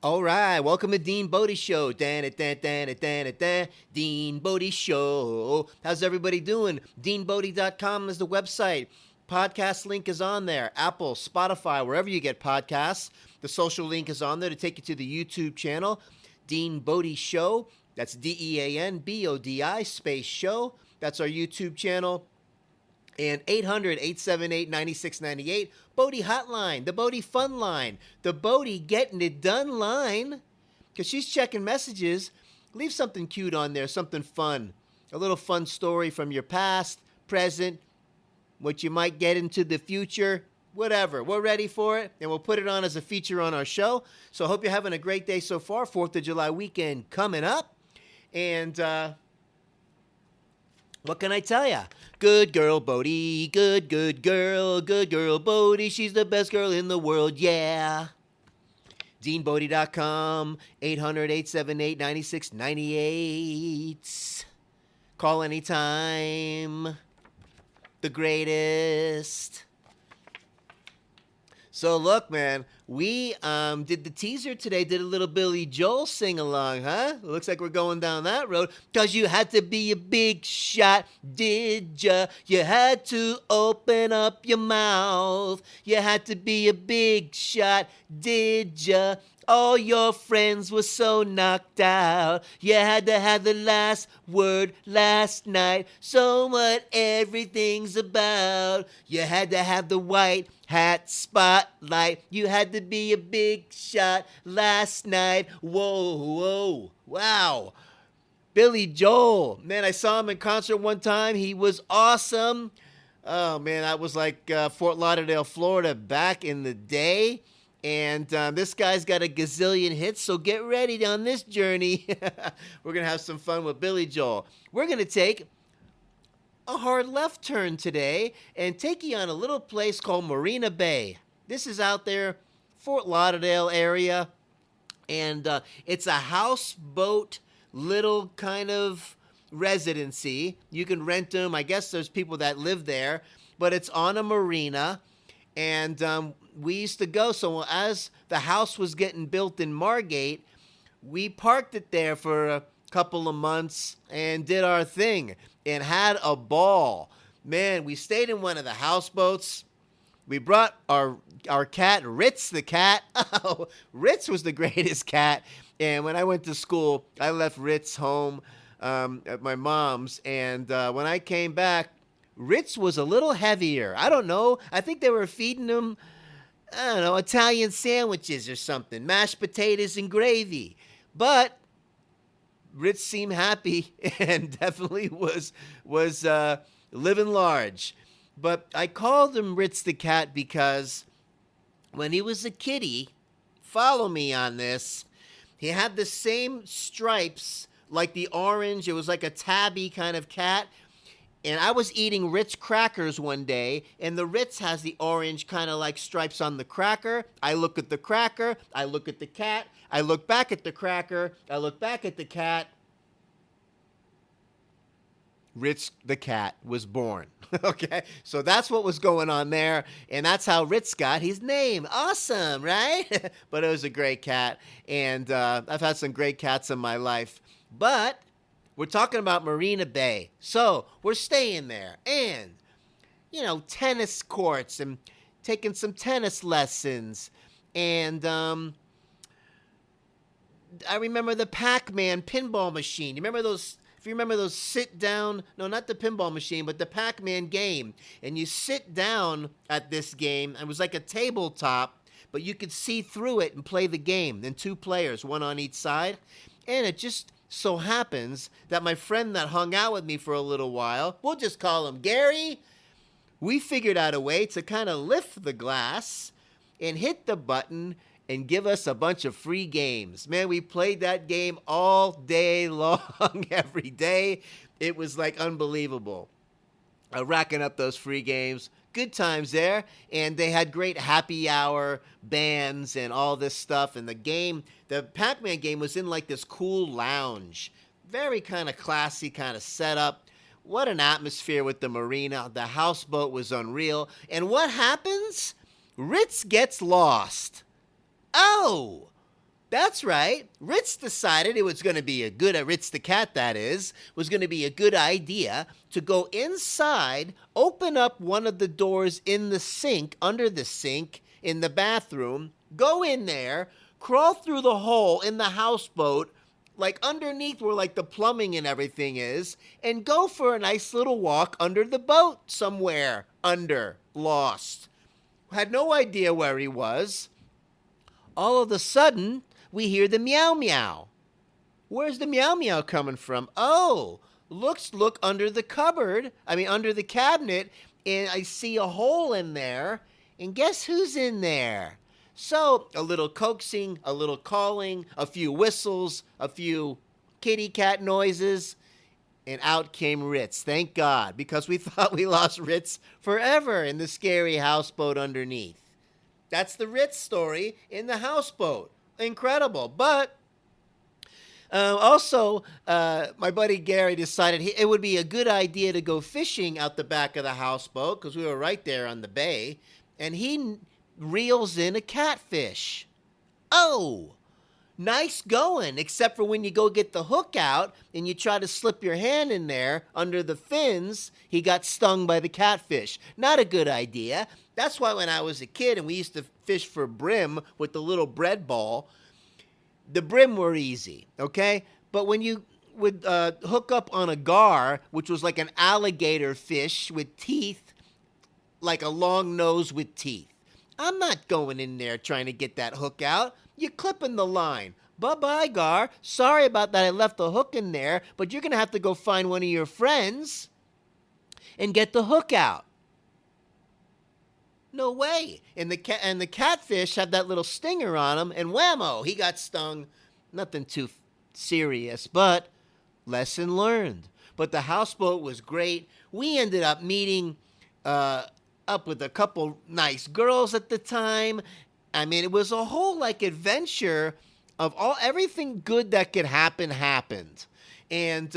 All right, welcome to Dean Bodie Show. Dean Bodie Show. How's everybody doing? DeanBodie.com is the website. Podcast link is on there. Apple, Spotify, wherever you get podcasts. The social link is on there to take you to the YouTube channel. Dean Bodie Show. That's DEANBODI space show. That's our YouTube channel. And 800-878-9698, Bodie Hotline, the Bodie Fun Line, the Bodie Getting It Done line, because she's checking messages. Leave something cute on there, something fun, a little fun story from your past, present, what you might get into the future, whatever. We're ready for it, and we'll put it on as a feature on our show. So I hope you're having a great day so far. 4th of July weekend coming up. And, what can I tell ya? Good girl, Bodie. Good girl. Good girl, Bodie. She's the best girl in the world, yeah. DeanBodie.com, 800-878-9698. Call anytime. The greatest. So look, man, we did the teaser today, did a little Billy Joel sing-along, huh? Looks like we're going down that road. 'Cause you had to be a big shot, did ya? You had to open up your mouth. You had to be a big shot, did ya? All your friends were so knocked out. You had to have the last word last night. So what everything's about. You had to have the white hat spotlight. You had to be a big shot last night. Whoa, wow. Billy Joel. Man, I saw him in concert one time. He was awesome. Oh, man, that was like Fort Lauderdale, Florida back in the day. And this guy's got a gazillion hits, so get ready on this journey. We're going to have some fun with Billy Joel. We're going to take a hard left turn today and take you on a little place called Marina Bay. This is out there, Fort Lauderdale area, and it's a houseboat little kind of residency. You can rent them. I guess there's people that live there, but it's on a marina. And we used to go, so as the house was getting built in Margate, we parked it there for a couple of months and did our thing and had a ball. Man, we stayed in one of the houseboats. We brought our cat, Ritz the Cat. Oh, Ritz was the greatest cat. And when I went to school, I left Ritz home at my mom's. And when I came back, Ritz was a little heavier. I don't know. I think they were feeding him, I don't know, Italian sandwiches or something, mashed potatoes and gravy. But Ritz seemed happy and definitely was living large. But I called him Ritz the Cat because when he was a kitty, follow me on this, he had the same stripes like the orange. It was like a tabby kind of cat. And I was eating Ritz crackers one day, and the Ritz has the orange kind of like stripes on the cracker. I look at the cracker, I look at the cat, I look back at the cracker, I look back at the cat. Ritz the Cat was born. Okay, so that's what was going on there, and that's how Ritz got his name. Awesome, right? But it was a great cat, and I've had some great cats in my life. But we're talking about Marina Bay. So we're staying there. And, tennis courts and taking some tennis lessons. And I remember the Pac-Man pinball machine. You remember those? If you remember those sit down, no, not the pinball machine, but the Pac-Man game. And you sit down at this game. It was like a tabletop, but you could see through it and play the game. And 2 players, one on each side. And it just so happens that my friend that hung out with me for a little while, we'll just call him Gary, we figured out a way to kind of lift the glass and hit the button and give us a bunch of free games. Man, we played that game all day long, every day. It was like unbelievable. Racking up those free games. Good times there. And they had great happy hour bands and all this stuff. And the Pac-Man game was in like this cool lounge. Very kind of classy kind of setup. What an atmosphere with the marina. The houseboat was unreal. And what happens? Ritz gets lost. Oh! That's right. Ritz decided it was going to be a good, Ritz the Cat that is, was going to be a good idea to go inside, open up one of the doors in the sink, under the sink, in the bathroom, go in there, crawl through the hole in the houseboat, like underneath where like the plumbing and everything is, and go for a nice little walk under the boat somewhere, lost. Had no idea where he was. All of a sudden, we hear the meow meow. Where's the meow meow coming from? Oh, look under the under the cabinet, and I see a hole in there, and guess who's in there? So, a little coaxing, a little calling, a few whistles, a few kitty cat noises, and out came Ritz, thank God, because we thought we lost Ritz forever in the scary houseboat underneath. That's the Ritz story in the houseboat. Incredible. But also, my buddy Gary decided it would be a good idea to go fishing out the back of the houseboat because we were right there on the bay, and he reels in a catfish. Oh, nice going, except for when you go get the hook out and you try to slip your hand in there under the fins, he got stung by the catfish. Not a good idea. That's why when I was a kid and we used to fish for brim with the little bread ball, the brim were easy, okay? But when you would hook up on a gar, which was like an alligator fish with teeth, like a long nose with teeth, I'm not going in there trying to get that hook out. You're clipping the line. Bye-bye, gar. Sorry about that I left the hook in there, but you're going to have to go find one of your friends and get the hook out. No way. And the catfish had that little stinger on him, and whammo, he got stung. Nothing too serious, but lesson learned. But the houseboat was great. We ended up meeting up with a couple nice girls at the time. I mean, it was a whole like adventure of everything good that could happen happened. And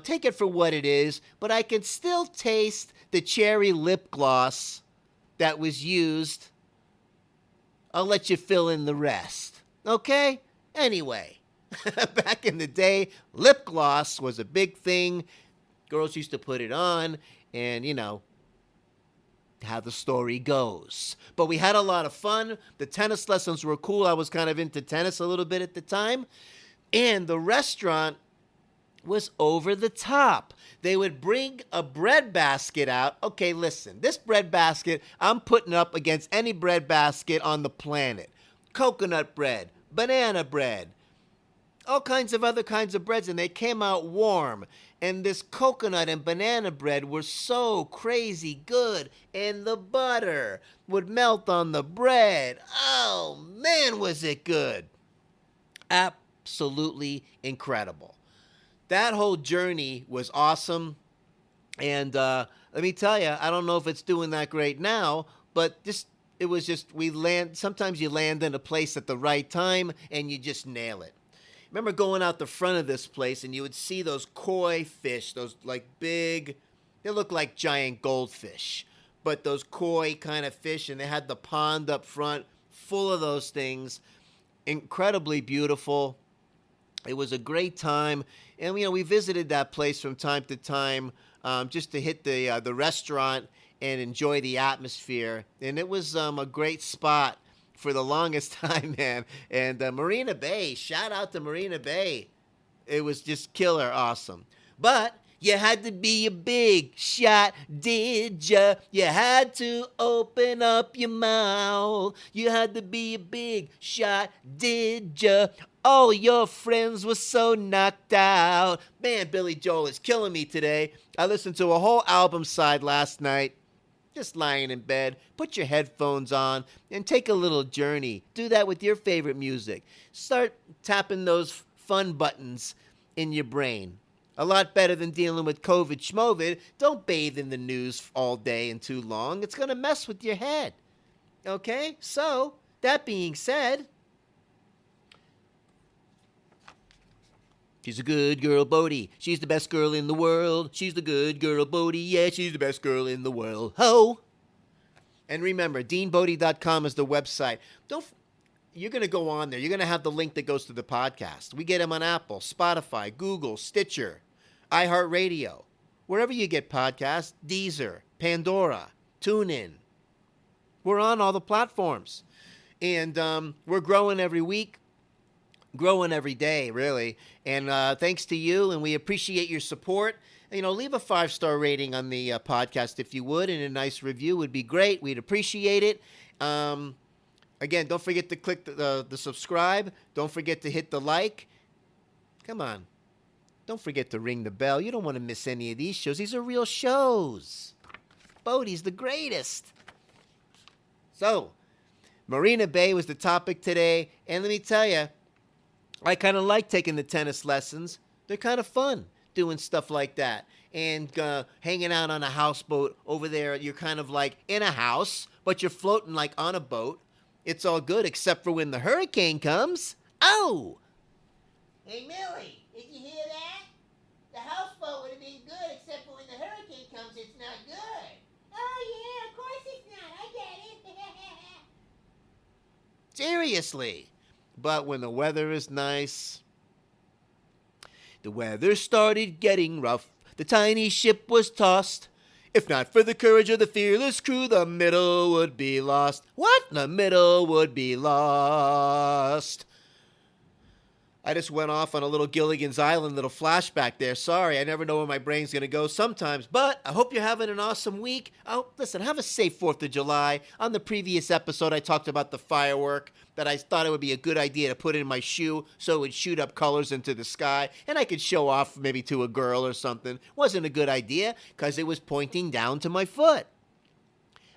take it for what it is, but I can still taste the cherry lip gloss that was used. I'll let you fill in the rest. Okay? Anyway, back in the day, lip gloss was a big thing. Girls used to put it on, and how the story goes. But we had a lot of fun. The tennis lessons were cool. I was kind of into tennis a little bit at the time. And the restaurant was over the top. They would bring a bread basket out. Okay, listen, this bread basket, I'm putting up against any bread basket on the planet. Coconut bread, banana bread, all kinds of other kinds of breads, and they came out warm. And this coconut and banana bread were so crazy good, and the butter would melt on the bread. Oh, man, was it good. Absolutely incredible. That whole journey was awesome, and let me tell you, I don't know if it's doing that great now, but sometimes you land in a place at the right time, and you just nail it. Remember going out the front of this place, and you would see those koi fish, those like big, they look like giant goldfish, but those koi kind of fish, and they had the pond up front full of those things, incredibly beautiful. It was a great time, and we visited that place from time to time just to hit the restaurant and enjoy the atmosphere, and it was a great spot for the longest time, man. And Marina Bay, shout out to Marina Bay. It was just killer awesome. But you had to be a big shot, did ya? You had to open up your mouth. You had to be a big shot, did ya? All your friends were so knocked out. Man, Billy Joel is killing me today. I listened to a whole album side last night. Just lying in bed, put your headphones on, and take a little journey. Do that with your favorite music. Start tapping those fun buttons in your brain. A lot better than dealing with COVID schmovid. Don't bathe in the news all day and too long. It's going to mess with your head. Okay? So, that being said, she's a good girl, Bodie. She's the best girl in the world. She's the good girl, Bodie. Yeah, she's the best girl in the world. Ho! And remember, deanbodie.com is the website. you're going to go on there. You're going to have the link that goes to the podcast. We get them on Apple, Spotify, Google, Stitcher, iHeartRadio, wherever you get podcasts, Deezer, Pandora, TuneIn. We're on all the platforms. And we're growing every week, growing every day, really. And thanks to you, and we appreciate your support. Leave a 5-star rating on the podcast if you would, and a nice review would be great. We'd appreciate it. Again, don't forget to click the subscribe. Don't forget to hit the like. Come on. Don't forget to ring the bell. You don't want to miss any of these shows. These are real shows. Boaty's the greatest. So, Marina Bay was the topic today. And let me tell you, I kind of like taking the tennis lessons. They're kind of fun doing stuff like that. And hanging out on a houseboat over there. You're kind of like in a house, but you're floating like on a boat. It's all good except for when the hurricane comes. Oh! Hey, Millie, did you hear that? The houseboat would have been good except for when the hurricane comes, it's not good. Oh, yeah, of course it's not. I get it. Seriously. But when the weather is nice, the weather started getting rough. The tiny ship was tossed. If not for the courage of the fearless crew, the middle would be lost. What? The middle would be lost. I just went off on a little Gilligan's Island little flashback there. Sorry, I never know where my brain's going to go sometimes. But I hope you're having an awesome week. Oh, listen, have a safe 4th of July. On the previous episode, I talked about the firework that I thought it would be a good idea to put in my shoe so it would shoot up colors into the sky. And I could show off maybe to a girl or something. Wasn't a good idea because it was pointing down to my foot.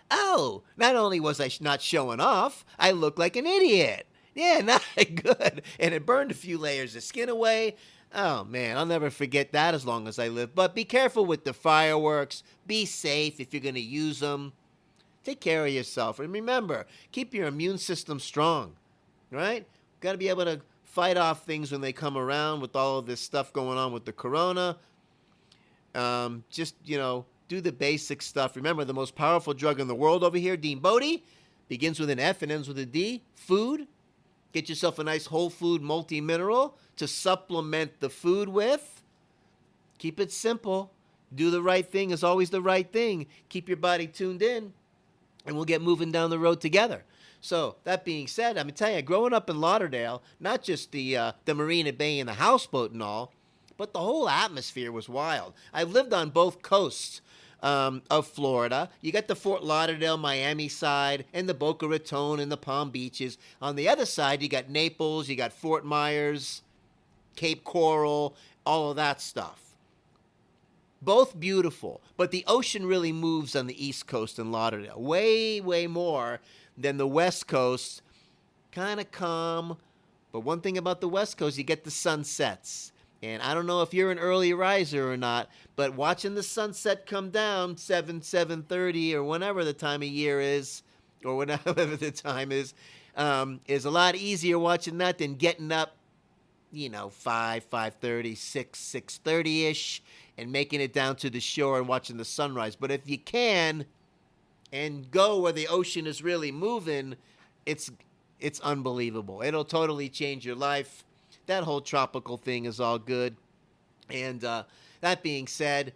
Oh, not only was I not showing off, I looked like an idiot. Yeah, not good. And it burned a few layers of skin away. Oh, man, I'll never forget that as long as I live. But be careful with the fireworks. Be safe if you're going to use them. Take care of yourself. And remember, keep your immune system strong, right? Got to be able to fight off things when they come around with all of this stuff going on with the corona. Just, do the basic stuff. Remember, the most powerful drug in the world over here, Dean Bodie, begins with an F and ends with a D. Food. Get yourself a nice whole food multi-mineral to supplement the food with. Keep it simple. Do the right thing is always the right thing. Keep your body tuned in, and we'll get moving down the road together. So, that being said, I'm going to tell you, growing up in Lauderdale, not just the Marina Bay and the houseboat and all, but the whole atmosphere was wild. I've lived on both coasts of Florida. You got the Fort Lauderdale, Miami side, and the Boca Raton and the Palm Beaches. On the other side, you got Naples, you got Fort Myers, Cape Coral, all of that stuff. Both beautiful, but the ocean really moves on the East Coast in Lauderdale. Way, way more than the West Coast. Kind of calm, but one thing about the West Coast, you get the sunsets. And I don't know if you're an early riser or not, but watching the sunset come down 7:30 or whenever the time of year is, or whatever the time is a lot easier watching that than getting up, 5:30, 6:30-ish, and making it down to the shore and watching the sunrise. But if you can, and go where the ocean is really moving, it's unbelievable. It'll totally change your life. That whole tropical thing is all good. And that being said,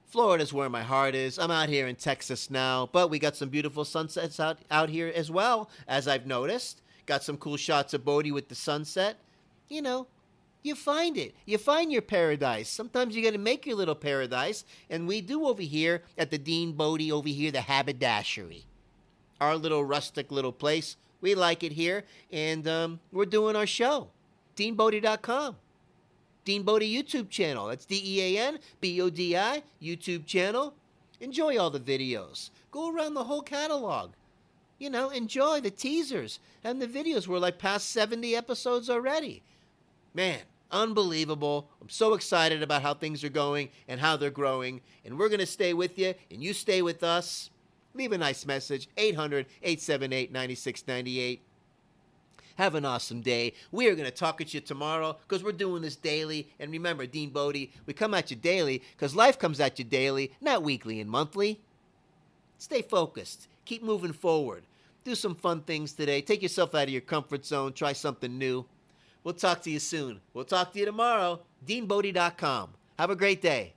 Florida's where my heart is. I'm out here in Texas now, but we got some beautiful sunsets out here as well, as I've noticed. Got some cool shots of Bodie with the sunset. You find it. You find your paradise. Sometimes you got to make your little paradise, and we do over here at the Dean Bodie over here, the haberdashery. Our little rustic little place. We like it here, and we're doing our show. DeanBodie.com. Dean Bodie YouTube channel. That's DeanBodi YouTube channel. Enjoy all the videos. Go around the whole catalog. Enjoy the teasers and the videos. We're like past 70 episodes already. Man, unbelievable. I'm so excited about how things are going and how they're growing. And we're going to stay with you, and you stay with us. Leave a nice message. 800-878-9698. Have an awesome day. We are going to talk at you tomorrow because we're doing this daily. And remember, Dean Bodie, we come at you daily because life comes at you daily, not weekly and monthly. Stay focused. Keep moving forward. Do some fun things today. Take yourself out of your comfort zone. Try something new. We'll talk to you soon. We'll talk to you tomorrow. DeanBodie.com. Have a great day.